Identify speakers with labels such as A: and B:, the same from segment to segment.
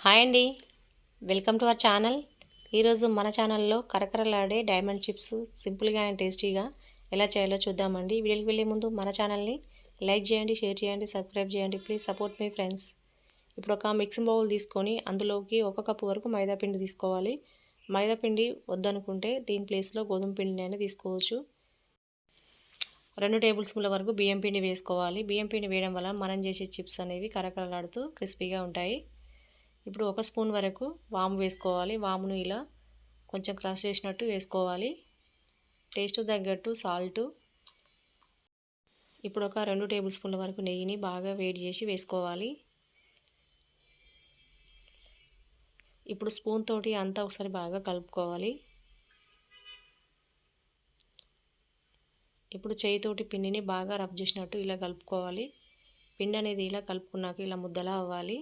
A: Hi అండి, welcome to our channel. ఈరోజు మన ఛానల్లో కరకరలాడే డైమండ్ చిప్స్ సింపుల్గా అండ్ టేస్టీగా ఎలా చేయాలో చూద్దామండి. వీడియోకి వెళ్ళే ముందు మన ఛానల్ని లైక్ చేయండి, షేర్ చేయండి, సబ్స్క్రైబ్ చేయండి. Please support me friends. ఇప్పుడు ఒక మిక్సింగ్ బౌల్ తీసుకొని అందులోకి 1 కప్పు వరకు మైదా పిండి తీసుకోవాలి. మైదా పిండి వద్దనుకుంటే దీని ప్లేస్లో గోధుమ పిండిని అయినా తీసుకోవచ్చు. 2 టేబుల్ స్పూన్ల వరకు బియ్యం పిండి వేసుకోవాలి. బియ్యం పిండి వేయడం వల్ల మనం చేసే చిప్స్ అనేవి కరకరలాడుతూ క్రిస్పీగా ఉంటాయి. ఇప్పుడు 1 స్పూన్ వరకు వాము వేసుకోవాలి. వామును ఇలా కొంచెం క్రష్ చేసినట్టు వేసుకోవాలి. టేస్ట్ తగ్గట్టు సాల్టు. ఇప్పుడు ఒక 2 టేబుల్ స్పూన్ల వరకు నెయ్యిని బాగా వేడి చేసి వేసుకోవాలి. ఇప్పుడు స్పూన్ తోటి అంతా ఒకసారి బాగా కలుపుకోవాలి. ఇప్పుడు చేయితోటి పిండిని బాగా రబ్ చేసినట్టు ఇలా కలుపుకోవాలి. పిండి అనేది ఇలా కలుపుకున్నాక ఇలా ముద్దలా అవ్వాలి.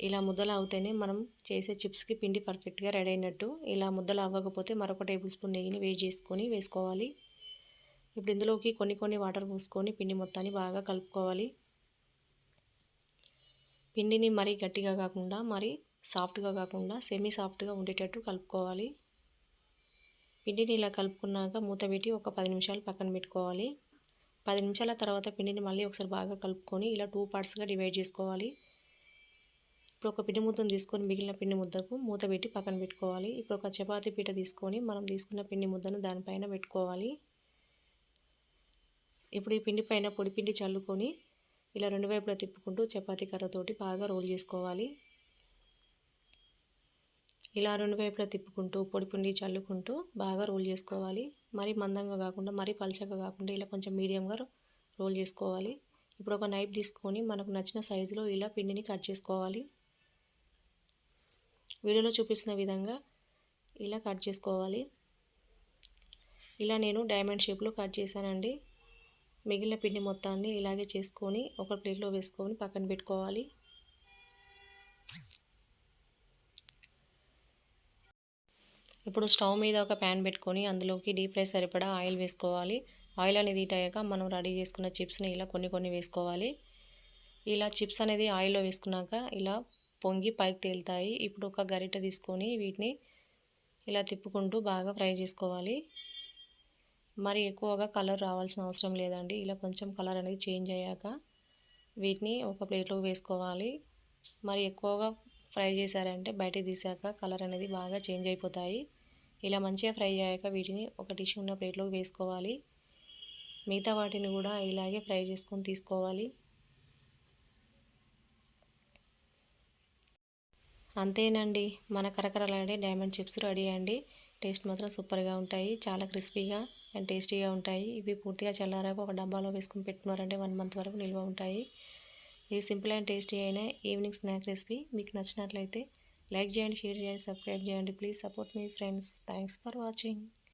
A: ఇలా ముద్దలు అవుతేనే మనం చేసే చిప్స్కి పిండి పర్ఫెక్ట్గా రెడీ అయినట్టు. ఇలా ముద్దలు అవ్వకపోతే మరొక టేబుల్ స్పూన్ నెయ్యిని వేడి చేసుకొని వేసుకోవాలి. ఇప్పుడు ఇందులోకి కొన్ని వాటర్ పోసుకొని పిండి మొత్తాన్ని బాగా కలుపుకోవాలి. పిండిని మరీ గట్టిగా కాకుండా మరీ సాఫ్ట్గా కాకుండా సెమీ సాఫ్ట్గా ఉండేటట్టు కలుపుకోవాలి. పిండిని ఇలా కలుపుకున్నాక మూత పెట్టి ఒక 10 నిమిషాలు పక్కన పెట్టుకోవాలి. 10 నిమిషాల తర్వాత పిండిని మళ్ళీ ఒకసారి బాగా కలుపుకొని ఇలా 2 పార్ట్స్గా డివైడ్ చేసుకోవాలి. ఇప్పుడు ఒక పిండి ముద్దను తీసుకొని మిగిలిన పిండి ముద్దకు మూత పెట్టి పక్కన పెట్టుకోవాలి. ఇప్పుడు ఒక చపాతీ పీట తీసుకొని మనం తీసుకున్న పిండి ముద్దను దానిపైన పెట్టుకోవాలి. ఇప్పుడు ఈ పిండి పైన పొడి పిండి చల్లుకొని ఇలా 2 వైపులా తిప్పుకుంటూ చపాతీ కర్రతోటి బాగా రోల్ చేసుకోవాలి. ఇలా 2 వైపులా తిప్పుకుంటూ పొడి పిండి చల్లుకుంటూ బాగా రోల్ చేసుకోవాలి. మరీ మందంగా కాకుండా మరీ పలచగా కాకుండా ఇలా కొంచెం మీడియంగా రోల్ చేసుకోవాలి. ఇప్పుడు ఒక నైఫ్ తీసుకొని మనకు నచ్చిన సైజులో ఇలా పిండిని కట్ చేసుకోవాలి. వీడియోలో చూపిస్తున్న విధంగా ఇలా కట్ చేసుకోవాలి. ఇలా నేను డైమండ్ షేప్లో కట్ చేశానండి. మిగిలిన పిండి మొత్తాన్ని ఇలాగే చేసుకొని ఒక ప్లేట్లో వేసుకొని పక్కన పెట్టుకోవాలి. ఇప్పుడు స్టవ్ మీద ఒక ప్యాన్ పెట్టుకొని అందులోకి డీప్ ఫ్రై సరిపడా ఆయిల్ వేసుకోవాలి. ఆయిల్ అనేది హీట్ అయ్యాక మనం రెడీ చేసుకున్న చిప్స్ని ఇలా కొన్ని వేసుకోవాలి. ఇలా చిప్స్ అనేది ఆయిల్లో వేసుకున్నాక ఇలా పొంగి పైకి తేలుతాయి. ఇప్పుడు ఒక గరిటె తీసుకొని వీటిని ఇలా తిప్పుకుంటూ బాగా ఫ్రై చేసుకోవాలి. మరి ఎక్కువగా కలర్ రావాల్సిన అవసరం లేదండి. ఇలా కొంచెం కలర్ అనేది చేంజ్ అయ్యాక వీటిని ఒక ప్లేట్లోకి వేసుకోవాలి. మరి ఎక్కువగా ఫ్రై చేశారంటే బయటికి తీసాక కలర్ అనేది బాగా చేంజ్ అయిపోతాయి. ఇలా మంచిగా ఫ్రై అయ్యాక వీటిని ఒక టిష్యూ ఉన్న ప్లేట్లోకి వేసుకోవాలి. మిగతా వాటిని కూడా ఇలాగే ఫ్రై చేసుకొని తీసుకోవాలి. అంతేనండి, మన కరకరలాడే డైమండ్ చిప్స్ రెడీ అండి. టేస్ట్ మాత్రం సూపర్గా ఉంటాయి. చాలా క్రిస్పీగా అండ్ టేస్టీగా ఉంటాయి. ఇవి పూర్తిగా చల్లారాక ఒక డబ్బాలో వేసుకొని పెట్టుకున్నారంటే 1 మంత్ వరకు నిల్వ ఉంటాయి. ఇది సింపుల్ అండ్ టేస్టీ అయిన ఈవినింగ్ స్నాక్ రెసిపీ. మీకు నచ్చినట్లయితే లైక్ చేయండి, షేర్ చేయండి, సబ్స్క్రైబ్ చేయండి. Please support me friends. Thanks for watching.